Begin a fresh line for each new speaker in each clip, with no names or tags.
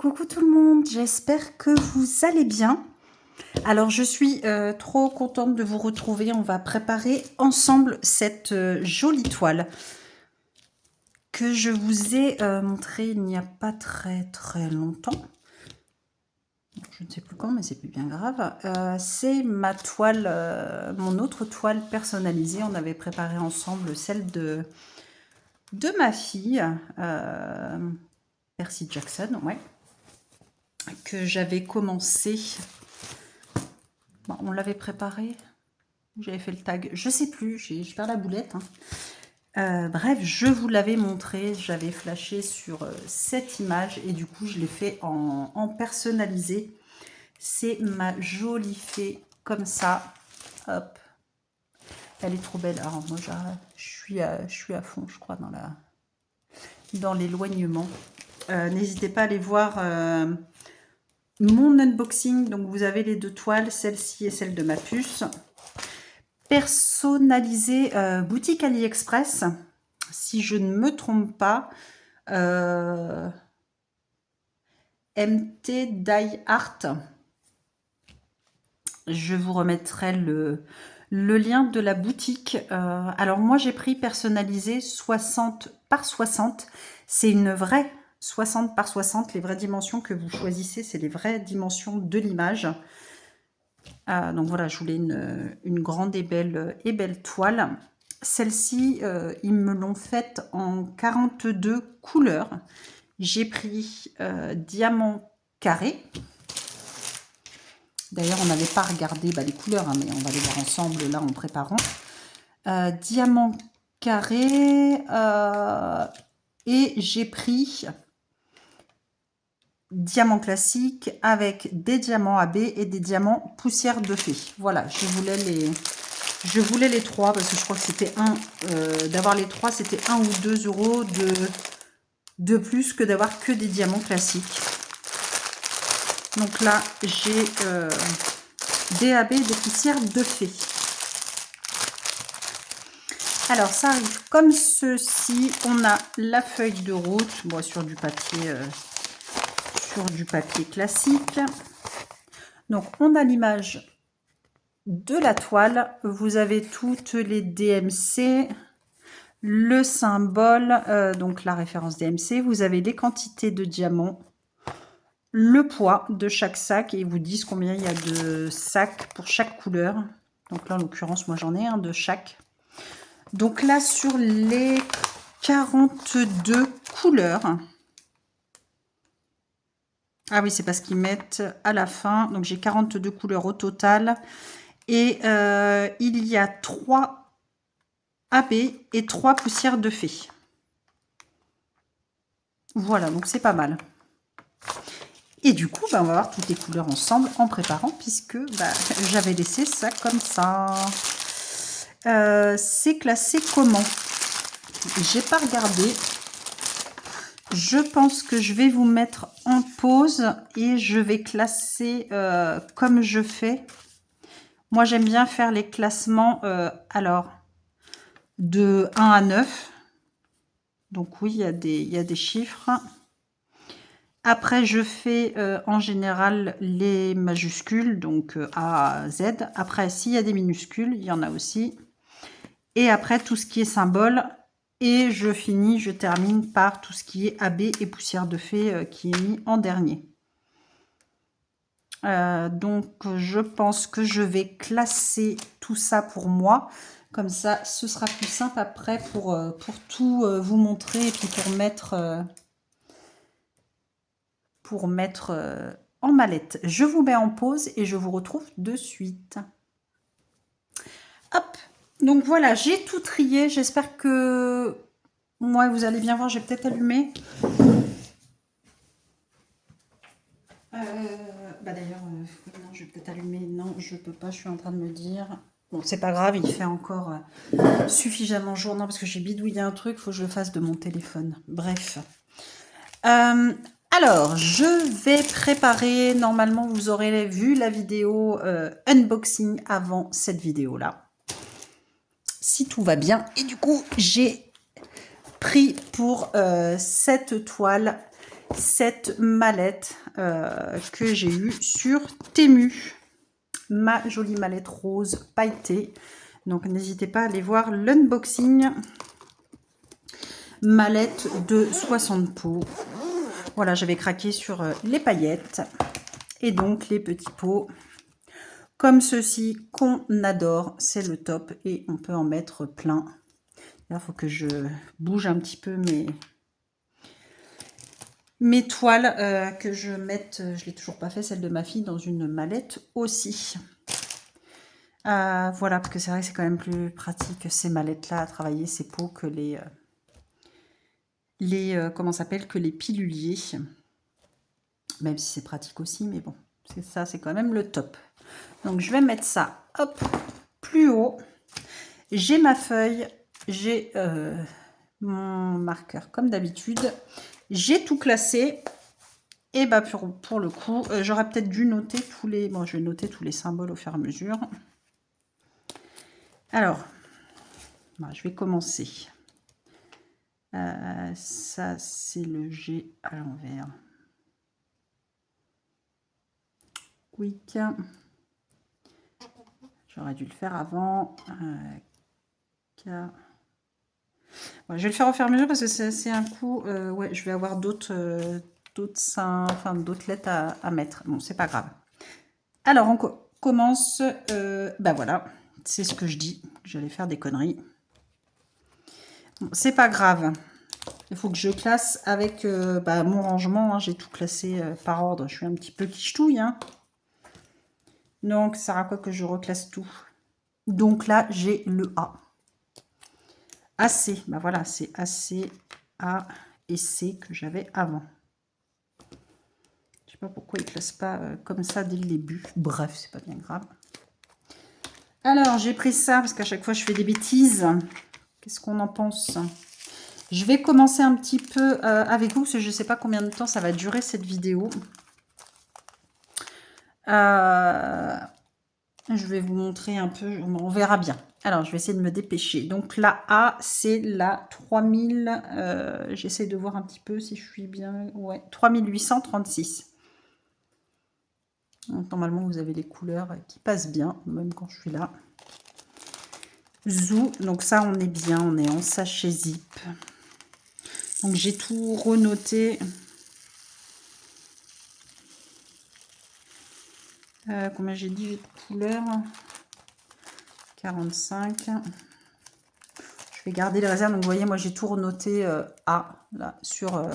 Coucou tout le monde, j'espère que vous allez bien. Alors je suis trop contente de vous retrouver. On va préparer ensemble cette jolie toile que je vous ai montrée il n'y a pas très longtemps. Je ne sais plus quand, mais c'est plus bien grave. C'est ma toile, mon autre toile personnalisée. On avait préparé ensemble celle de ma fille, Percy Jackson, ouais, que j'avais commencé. Bon, on l'avait préparé. J'avais fait le tag. Je sais plus. Je perds la boulette. Bref, je vous l'avais montré. J'avais flashé sur cette image et du coup, je l'ai fait en personnalisé. C'est ma jolie fée comme ça. Hop. Elle est trop belle. Alors moi, je suis à fond, je crois, dans l'éloignement. N'hésitez pas à aller voir mon unboxing. Donc, vous avez les deux toiles, celle-ci et celle de ma puce. Personnalisée boutique AliExpress, si je ne me trompe pas. MT Die Art. Je vous remettrai le lien de la boutique. Alors moi j'ai pris personnalisé 60 par 60. C'est une vraie 60 par 60. Les vraies dimensions que vous choisissez, c'est les vraies dimensions de l'image. Donc voilà, je voulais une grande et belle toile. Celle-ci, ils me l'ont faite en 42 couleurs. J'ai pris diamant carré. D'ailleurs, on n'avait pas regardé les couleurs, hein, mais on va les voir ensemble là en préparant. Diamant carré. Et j'ai pris diamant classique avec des diamants AB et des diamants poussière de fée. Voilà, je voulais les trois parce que je crois que c'était d'avoir les trois, c'était 1 ou 2 € de plus que d'avoir que des diamants classiques. Donc là, j'ai des AB et des poussières de fée. Alors, ça arrive comme ceci. On a la feuille de route, bon, sur du papier classique. Donc, on a l'image de la toile. Vous avez toutes les DMC, le symbole, donc la référence DMC. Vous avez les quantités de diamants, le poids de chaque sac et ils vous disent combien il y a de sacs pour chaque couleur. Donc là, en l'occurrence, moi, j'en ai un de chaque. Donc là, sur les 42 couleurs... Ah oui, c'est parce qu'ils mettent à la fin. Donc, j'ai 42 couleurs au total. Et il y a 3 AB et 3 poussières de fée. Voilà, donc c'est pas mal. Et du coup, on va voir toutes les couleurs ensemble en préparant, puisque j'avais laissé ça comme ça. C'est classé comment? J'ai pas regardé. Je pense que je vais vous mettre en pause et je vais classer comme je fais. Moi, j'aime bien faire les classements alors de 1 à 9. Donc oui, il y a des chiffres. Après, je fais en général les majuscules, donc A à Z. Après, s'il y a des minuscules, il y en a aussi. Et après, tout ce qui est symbole. Et je termine par tout ce qui est AB et poussière de fée qui est mis en dernier. Donc, je pense que je vais classer tout ça pour moi. Comme ça, ce sera plus simple après pour tout vous montrer et puis pour mettre en mallette. Je vous mets en pause et je vous retrouve de suite. Hop! Donc voilà, j'ai tout trié. J'espère que moi, vous allez bien voir. J'ai peut-être allumé. D'ailleurs, non, je vais peut-être allumer. Non, je peux pas. Je suis en train de me dire. Bon, c'est pas grave. Il fait encore suffisamment jour. Non, parce que j'ai bidouillé un truc. Il faut que je le fasse de mon téléphone. Bref. Alors, je vais préparer. Normalement, vous aurez vu la vidéo unboxing avant cette vidéo-là. Si tout va bien. Et du coup, j'ai pris pour cette toile cette mallette que j'ai eue sur Temu. Ma jolie mallette rose pailletée. Donc n'hésitez pas à aller voir l'unboxing. Mallette de 60 pots. Voilà, j'avais craqué sur les paillettes. Et donc les petits pots comme ceci qu'on adore. C'est le top et on peut en mettre plein. Là, il faut que je bouge un petit peu mes toiles que je mette, je ne l'ai toujours pas fait, celle de ma fille, dans une mallette aussi. Voilà, parce que c'est vrai que c'est quand même plus pratique ces mallettes-là à travailler ces pots que comment ça s'appelle, que les piluliers. Même si c'est pratique aussi, mais bon, c'est ça, c'est quand même le top. Donc je vais mettre ça, hop, plus haut. J'ai ma feuille, j'ai mon marqueur comme d'habitude. J'ai tout classé. Et bah pour le coup, j'aurais peut-être dû noter tous les... Bon, je vais noter tous les symboles au fur et à mesure. Alors, bah, je vais commencer. Ça, c'est le G à l'envers. Quick. J'aurais dû le faire avant. Bon, je vais le faire au fur et à mesure parce que c'est un coup... ouais, je vais avoir d'autres lettres à mettre. Bon, c'est pas grave. Alors, on commence... bah voilà, c'est ce que je dis. J'allais faire des conneries. Bon, c'est pas grave. Il faut que je classe avec mon rangement. Hein. J'ai tout classé par ordre. Je suis un petit peu quiche-touille. Hein. Donc, ça sert à quoi que je reclasse tout? Donc là, j'ai le A. AC. Bah voilà, c'est AC, A et C que j'avais avant. Je sais pas pourquoi ils ne classent pas comme ça dès le début. Bref, c'est pas bien grave. Alors, j'ai pris ça parce qu'à chaque fois, je fais des bêtises. Qu'est-ce qu'on en pense? Je vais commencer un petit peu avec vous, parce que je ne sais pas combien de temps ça va durer cette vidéo. Je vais vous montrer un peu, on verra bien. Alors, je vais essayer de me dépêcher. Donc, la A, c'est la 3000, j'essaie de voir un petit peu si je suis bien, ouais, 3836. Donc, normalement, vous avez les couleurs qui passent bien, même quand je suis là. Zou, donc ça, on est bien, on est en sachet zip. Donc, j'ai tout renoté. Combien j'ai dit de couleurs? 45. Je vais garder les réserves. Donc, vous voyez, moi, j'ai tout renoté A, là, sur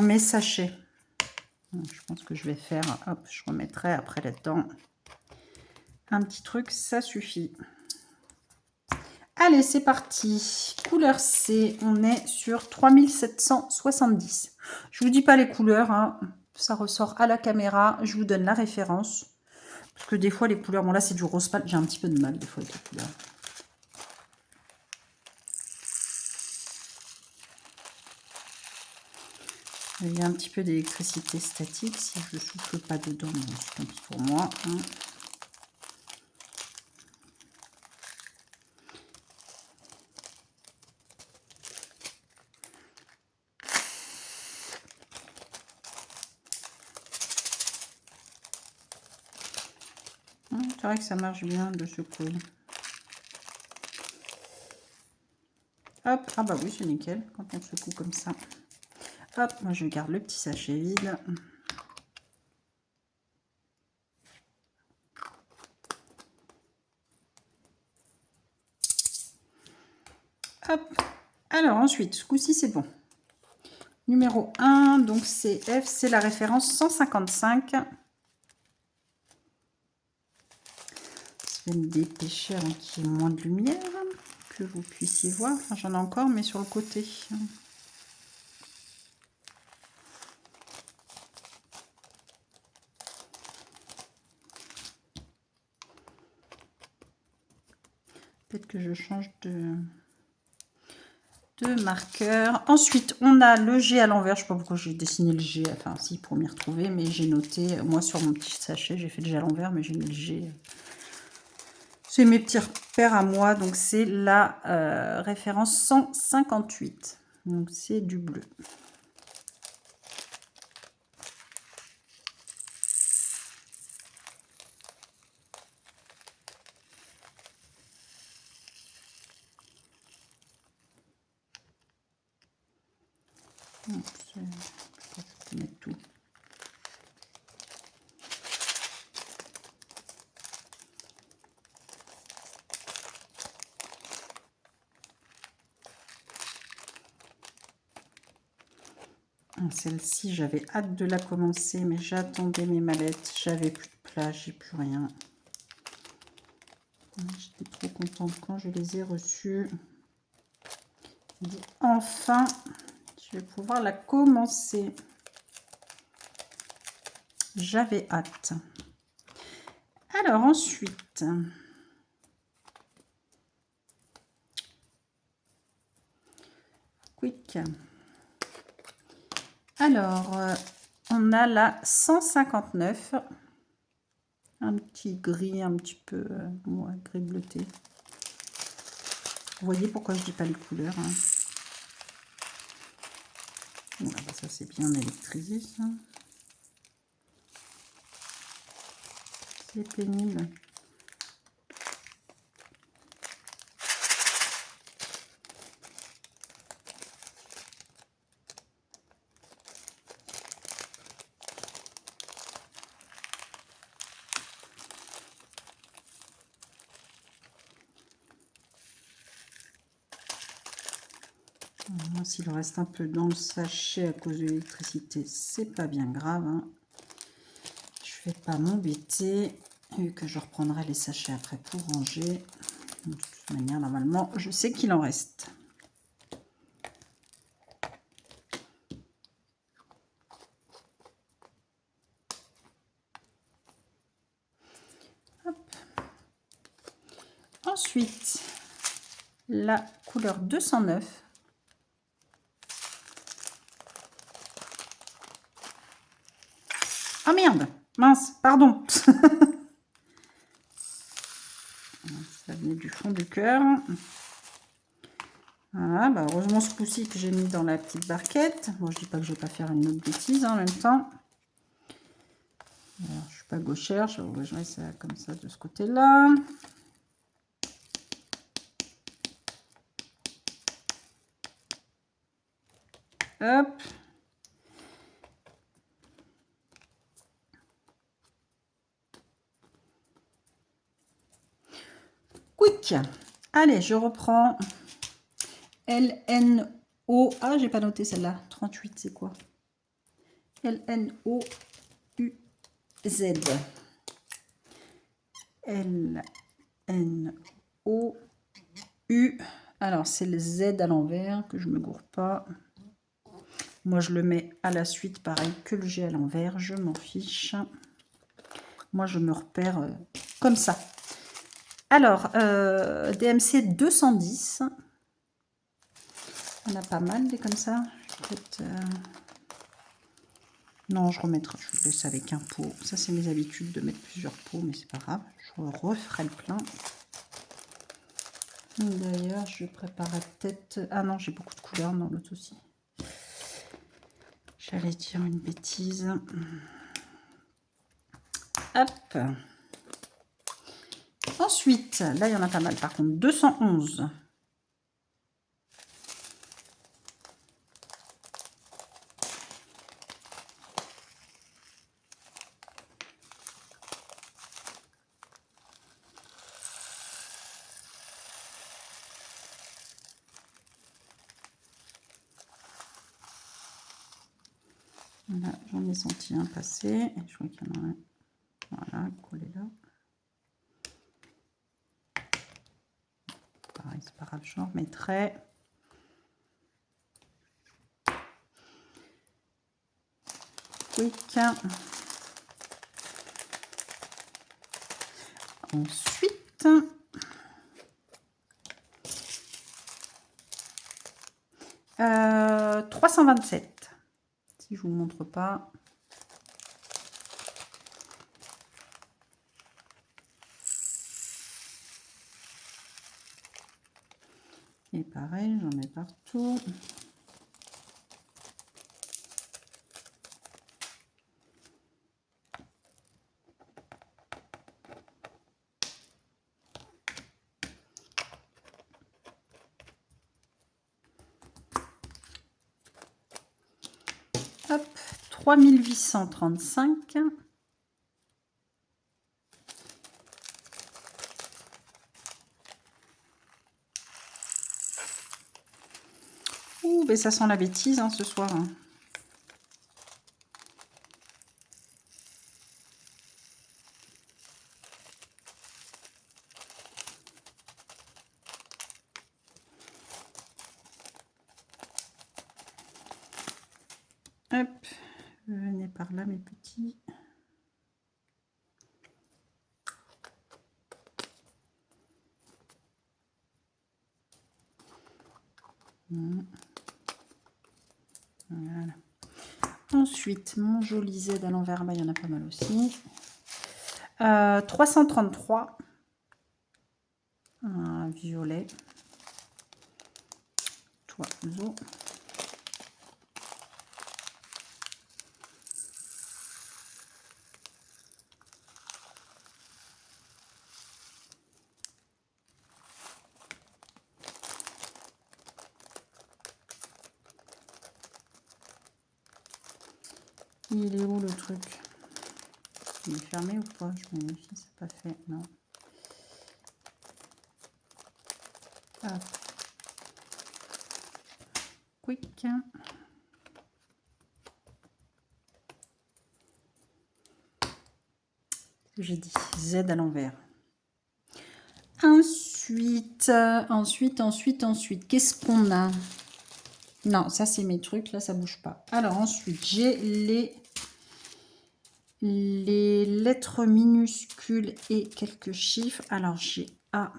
mes sachets. Donc, je pense que je vais faire, hop, je remettrai après là-dedans un petit truc, ça suffit. Allez, c'est parti. Couleur C, on est sur 3770. Je vous dis pas les couleurs, hein. Ça ressort à la caméra. Je vous donne la référence. Parce que des fois, les couleurs... Bon, là, c'est du rose pâle. J'ai un petit peu de mal, des fois, avec les couleurs. Il y a un petit peu d'électricité statique. Si je ne souffle pas dedans, c'est tant pis pour moi. Hein. C'est vrai que ça marche bien de secouer. Hop, ah bah oui, c'est nickel quand on secoue comme ça. Hop, moi je garde le petit sachet vide. Hop, alors ensuite, ce coup-ci c'est bon. Numéro 1, donc c'est F, c'est la référence 155. Je vais me dépêcher avant qu'il y ait moins de lumière, que vous puissiez voir. Enfin, j'en ai encore, mais sur le côté. Peut-être que je change de marqueur. Ensuite, on a le G à l'envers. Je ne sais pas pourquoi j'ai dessiné le G. Enfin, si, pour m'y retrouver. Mais j'ai noté, moi, sur mon petit sachet, j'ai fait le G à l'envers, mais j'ai mis le G. C'est mes petits repères à moi. Donc, c'est la référence 158. Donc, c'est du bleu. Je peux mettre tout. Celle-ci, j'avais hâte de la commencer, mais j'attendais mes mallettes. J'avais plus de place, j'ai plus rien. J'étais trop contente quand je les ai reçues. Je dis enfin, je vais pouvoir la commencer. J'avais hâte. Alors ensuite, quick. Alors, on a la 159. Un petit gris, un petit peu ouais, gris bleuté. Vous voyez pourquoi je dis pas les couleurs. Hein. Voilà, bah ça c'est bien électrisé ça. C'est pénible. S'il reste un peu dans le sachet à cause de l'électricité, c'est pas bien grave. Hein. Je vais pas m'embêter, vu que je reprendrai les sachets après pour ranger. De toute manière, normalement, je sais qu'il en reste. Hop. Ensuite, la couleur 209. Ah merde, mince, pardon. Ça venait du fond du cœur. Voilà, bah heureusement ce coup-ci que j'ai mis dans la petite barquette. Bon, je dis pas que je vais pas faire une autre bêtise en même temps. Alors, je suis pas gauchère, je vais ça comme ça de ce côté-là. Hop. Quick. Allez, je reprends. LNO. Ah, j'ai pas noté celle-là. 38, c'est quoi? LNOUZ. LNOU. Alors, c'est le Z à l'envers, que je me gourre pas. Moi, je le mets à la suite, pareil que le G à l'envers. Je m'en fiche. Moi, je me repère comme ça. Alors, DMC 210. On a pas mal des comme ça. Peut-être... Non, je remettrai, je le laisse avec un pot. Ça, c'est mes habitudes de mettre plusieurs pots, mais c'est pas grave. Je referai le plein. D'ailleurs, je préparerai peut-être... Ah non, j'ai beaucoup de couleurs dans l'autre aussi. J'allais dire une bêtise. Hop. Ensuite, là, il y en a pas mal. Par contre, 211. Voilà, j'en ai senti un passer. Je crois qu'il y en a un. Voilà, collé là. Pareil, c'est pas grave, je remettrai. Quick. Ensuite, 327. Si je vous montre pas. Et pareil, j'en mets partout. 3835. Ouh, mais ça sent la bêtise hein, ce soir. Hein. Hop, venez par là mes petits. Voilà. Ensuite, mon joli Z à l'envers, bah, il y en a pas mal aussi. 333. Un violet. Oiseau. Il est où le truc? Il est fermé ou pas? Je me méfie, c'est pas fait. Non. Hop. Quick. J'ai dit Z à l'envers. Ensuite, qu'est-ce qu'on a? Non, ça c'est mes trucs, là ça bouge pas. Alors ensuite, j'ai les lettres minuscules et quelques chiffres. Alors j'ai A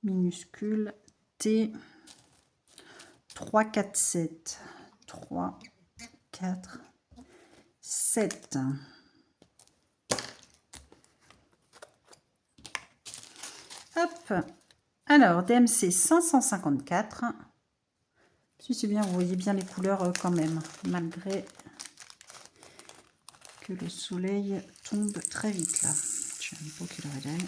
minuscule, T, 3, 4, 7. 3, 4, 7. Hop. Alors, DMC 554. Si c'est bien, vous voyez bien les couleurs quand même, malgré que le soleil tombe très vite là. Je sais même pas quelle heure elle est.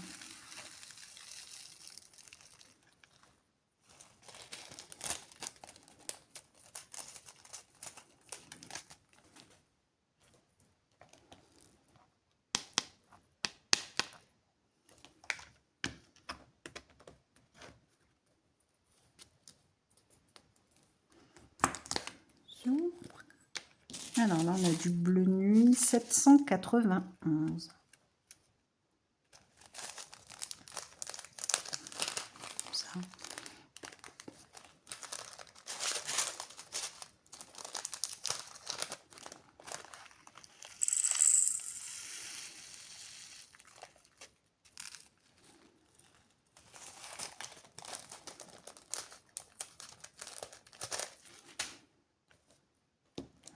Alors là, on a du bleu nuit 791. Ça.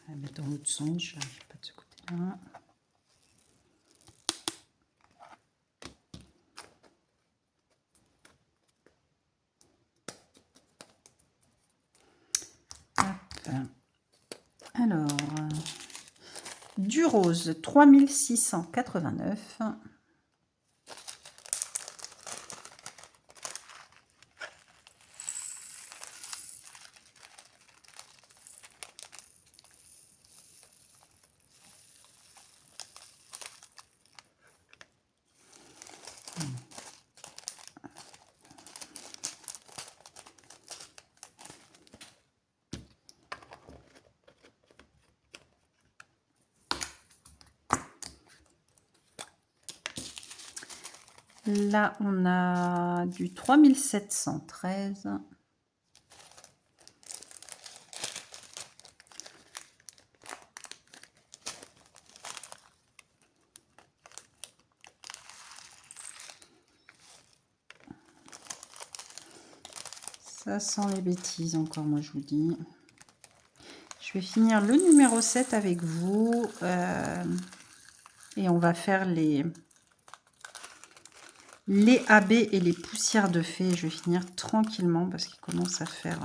On va mettre dans l'autre sens, je n'arrive pas de ce côté-là. Alors, du rose 3689. Là, on a du 3713. Ça sent les bêtises encore, moi je vous dis. Je vais finir le numéro 7 avec vous. Et on va faire les AB et les poussières de fée. Je vais finir tranquillement parce qu'il commence à faire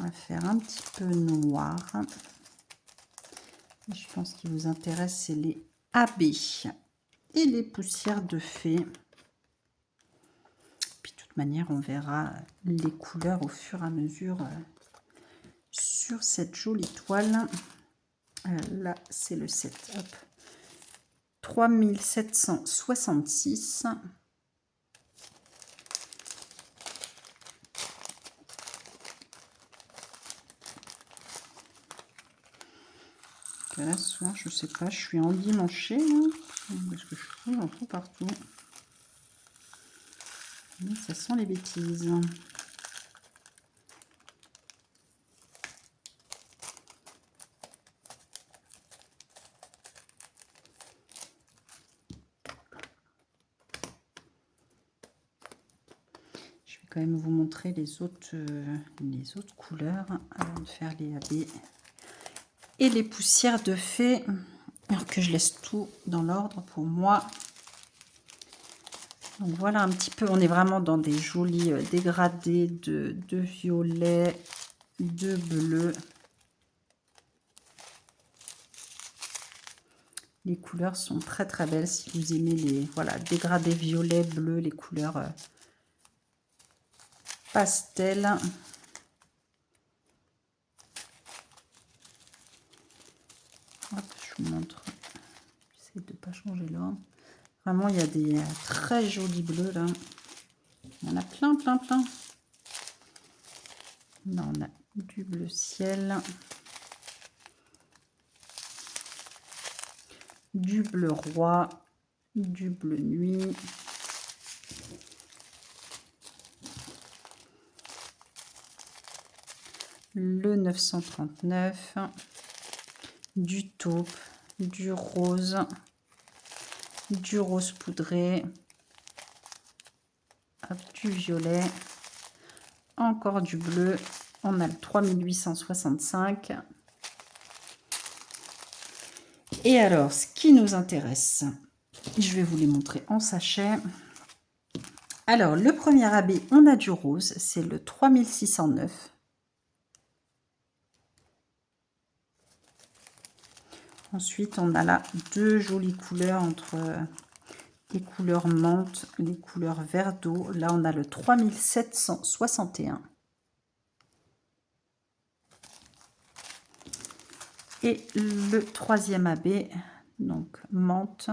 un petit peu noir. Et je pense qu'il vous intéresse, c'est les AB et les poussières de fée. Puis de toute manière, on verra les couleurs au fur et à mesure sur sur cette jolie toile. Là, c'est le 7. Hop. 3766. Là, ce soir, je sais pas, je suis endimanchée, parce que je trouve un peu partout. Mais ça sent les bêtises. Je vais quand même vous montrer les autres couleurs avant de faire les AB. Et les poussières de fée, alors que je laisse tout dans l'ordre pour moi. Donc voilà un petit peu, on est vraiment dans des jolis dégradés de violet, de bleu. Les couleurs sont très très belles si vous aimez les dégradés violet, bleu, les couleurs pastel. Hop, je vous montre. J'essaie de ne pas changer l'ordre. Vraiment, il y a des très jolis bleus là. Il y en a plein, plein, plein. Là, on a du bleu ciel. Du bleu roi. Du bleu nuit. Le 939. Du taupe. Du rose poudré, hop, du violet, encore du bleu, on a le 3865. Et alors, ce qui nous intéresse, je vais vous les montrer en sachet. Alors, le premier AB, on a du rose, c'est le 3609. Ensuite, on a là deux jolies couleurs entre les couleurs menthe, les couleurs vert d'eau. Là, on a le 3761. Et le troisième AB, donc menthe,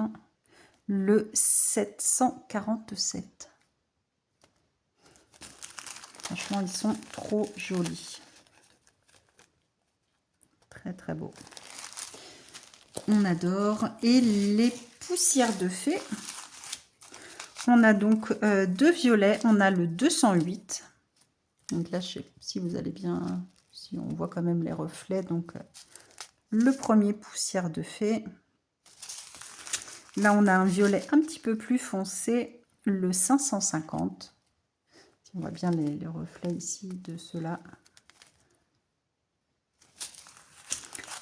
le 747. Franchement, ils sont trop jolis. Très, très beau. On adore. Et les poussières de fée. On a donc deux violets. On a le 208. Donc là, je sais pas si vous allez bien, si on voit quand même les reflets. Donc, le premier poussière de fée. Là, on a un violet un petit peu plus foncé, le 550. On voit bien les reflets ici de ceux-là.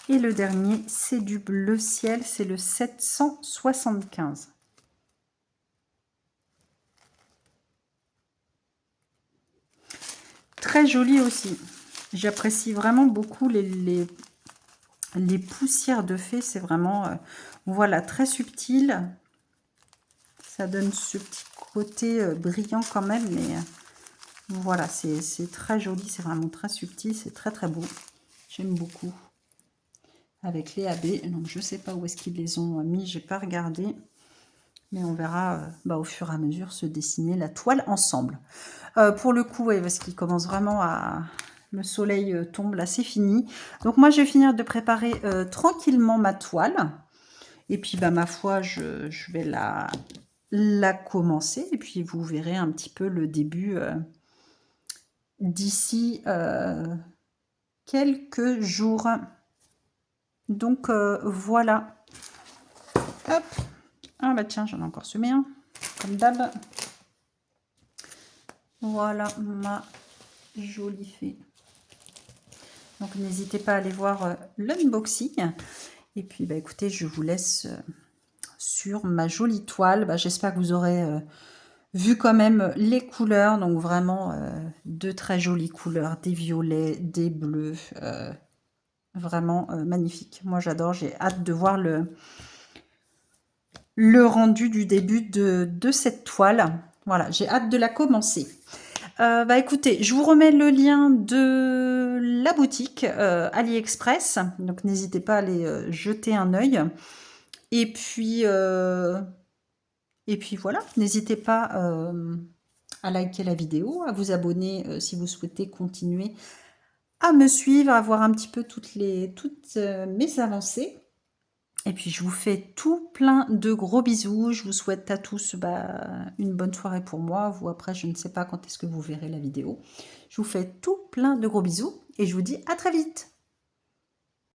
Et le dernier, c'est du bleu ciel, c'est le 775. Très joli aussi. J'apprécie vraiment beaucoup les poussières de fée. C'est vraiment, voilà, très subtil. Ça donne ce petit côté brillant quand même, mais voilà, c'est très joli. C'est vraiment très subtil, c'est très très beau. J'aime beaucoup. Avec les AB, donc je sais pas où est-ce qu'ils les ont mis, j'ai pas regardé, mais on verra au fur et à mesure se dessiner la toile ensemble. Pour le coup, ouais, parce qu'il commence vraiment à... Le soleil tombe, là c'est fini. Donc moi je vais finir de préparer tranquillement ma toile. Et puis ma foi, je vais la commencer. Et puis vous verrez un petit peu le début d'ici quelques jours. Donc voilà. Hop. Ah bah tiens, j'en ai encore semé un, comme d'hab. Voilà ma jolie fée. Donc n'hésitez pas à aller voir l'unboxing. Et puis écoutez, je vous laisse sur ma jolie toile. J'espère que vous aurez vu quand même les couleurs. Donc vraiment de très jolies couleurs, des violets, des bleus. Vraiment magnifique. Moi j'adore, j'ai hâte de voir le rendu du début de cette toile. Voilà, j'ai hâte de la commencer. Bah écoutez, je vous remets le lien de la boutique AliExpress, donc n'hésitez pas à aller jeter un œil. Et puis voilà, n'hésitez pas à liker la vidéo, à vous abonner si vous souhaitez continuer à me suivre, à voir un petit peu toutes mes avancées. Et puis je vous fais tout plein de gros bisous. Je vous souhaite à tous une bonne soirée pour moi. Vous après, je ne sais pas quand est-ce que vous verrez la vidéo. Je vous fais tout plein de gros bisous et je vous dis à très vite.